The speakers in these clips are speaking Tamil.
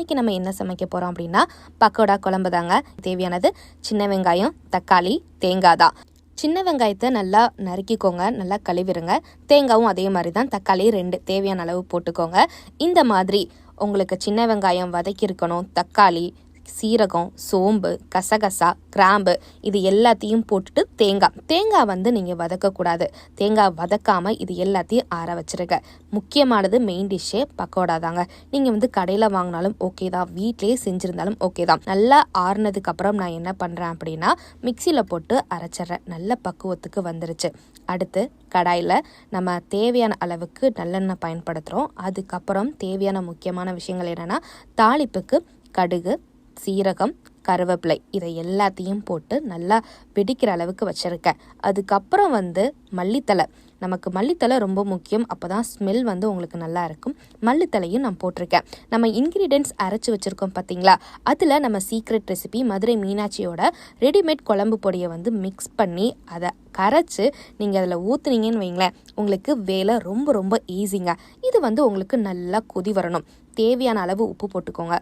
இன்றைக்கி நம்ம என்ன சமைக்க போகிறோம் அப்படின்னா பக்கோடா குழம்பு தாங்க. தேவையானது சின்ன வெங்காயம், தக்காளி, தேங்காய் தான். சின்ன வெங்காயத்தை நல்லா நறுக்கிக்கோங்க, நல்லா கழுவிடுங்க. தேங்காயும் அதே மாதிரி தான், தக்காளி 2 தேவையான அளவு போட்டுக்கோங்க. இந்த மாதிரி உங்களுக்கு சின்ன வெங்காயம் வதக்கியிருக்கணும். தக்காளி, சீரகம், சோம்பு, கசகசா, கிராம்பு இது எல்லாத்தையும் போட்டுட்டு தேங்காய் வந்து நீங்கள் வதக்கக்கூடாது. தேங்காய் வதக்காமல் இது எல்லாத்தையும் ஆற வச்சுருங்க. முக்கியமானது மெயின் டிஷ்ஷே பக்கோடா தாங்க. நீங்கள் வந்து கடையில் வாங்கினாலும் ஓகே தான், வீட்டிலேயே செஞ்சுருந்தாலும் ஓகே தான். நல்லா ஆறுனதுக்கப்புறம் நான் என்ன பண்ணுறேன் அப்படின்னா மிக்சியில் போட்டு அரைச்சிட்றேன். நல்ல பக்குவத்துக்கு வந்துருச்சு. அடுத்து கடாயில் நம்ம தேவையான அளவுக்கு நல்லெண்ணெய் பயன்படுத்துகிறோம். அதுக்கப்புறம் தேவையான முக்கியமான விஷயங்கள் என்னென்னா தாளிப்புக்கு கடுகு, சீரகம், கருவேப்பிலை இதை எல்லாத்தையும் போட்டு நல்லா வெடிக்கிற அளவுக்கு வச்சுருக்கேன். அதுக்கப்புறம் வந்து மல்லித்தலை. நமக்கு மல்லித்தலை ரொம்ப முக்கியம், அப்போ தான் ஸ்மெல் வந்து உங்களுக்கு நல்லா இருக்கும். மல்லித்தலையும் நான் போட்டிருக்கேன். நம்ம இன்க்ரீடியன்ட்ஸ் அரைச்சி வச்சுருக்கோம் பார்த்தீங்களா, அதில் நம்ம சீக்ரெட் ரெசிபி மதுரை மீனாட்சியோட ரெடிமேட் குழம்பு பொடியை வந்து மிக்ஸ் பண்ணி அதை கரைச்சி நீங்கள் அதில் ஊற்றுனீங்கன்னு வைங்களேன், உங்களுக்கு வேலை ரொம்ப ரொம்ப ஈஸிங்க. இது வந்து உங்களுக்கு நல்லா கொதி வரணும். தேவையான அளவு உப்பு போட்டுக்கோங்க.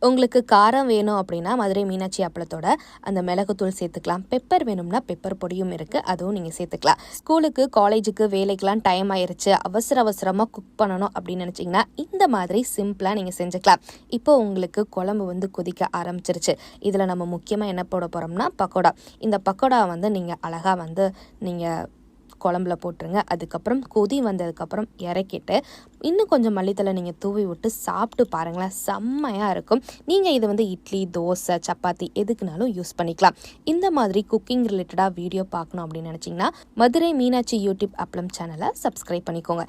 உங்களுக்கு காரம் வேணும் அப்படின்னா மதுரை மீனாட்சி அப்பளத்தோட அந்த மிளகுத்தூள் சேர்த்துக்கலாம். பெப்பர் வேணும்னா பெப்பர் பொடியும் இருக்குது, அதுவும் நீங்கள் சேர்த்துக்கலாம். ஸ்கூலுக்கு, காலேஜுக்கு, வேலைக்கெலாம் டைம் ஆயிடுச்சு, அவசரமாக குக் பண்ணணும் அப்படின்னு நினச்சிங்கன்னா இந்த மாதிரி சிம்பிளாக நீங்கள் செஞ்சுக்கலாம். இப்போ உங்களுக்கு குழம்பு வந்து கொதிக்க ஆரம்பிச்சிருச்சு. இதில் நம்ம முக்கியமாக என்ன போட போகிறோம்னா பக்கோடா. இந்த பக்கோடா வந்து நீங்கள் அழகாக வந்து நீங்கள் குழம்புல போட்டுருங்க. அதுக்கப்புறம் கொதி வந்ததுக்கப்புறம் இறக்கிட்டு இன்னும் கொஞ்சம் மல்லித்தலை நீங்கள் தூவி விட்டு சாப்பிட்டு பாருங்களேன், செம்மையாக இருக்கும். நீங்கள் இது வந்து இட்லி, தோசை, சப்பாத்தி எதுக்குனாலும் யூஸ் பண்ணிக்கலாம். இந்த மாதிரி குக்கிங் ரிலேட்டடாக வீடியோ பார்க்கணும் அப்படின்னு நினச்சிங்கன்னா மதுரை மீனாட்சி யூடியூப் அப்பளம் சேனலை சப்ஸ்கிரைப் பண்ணிக்கோங்க.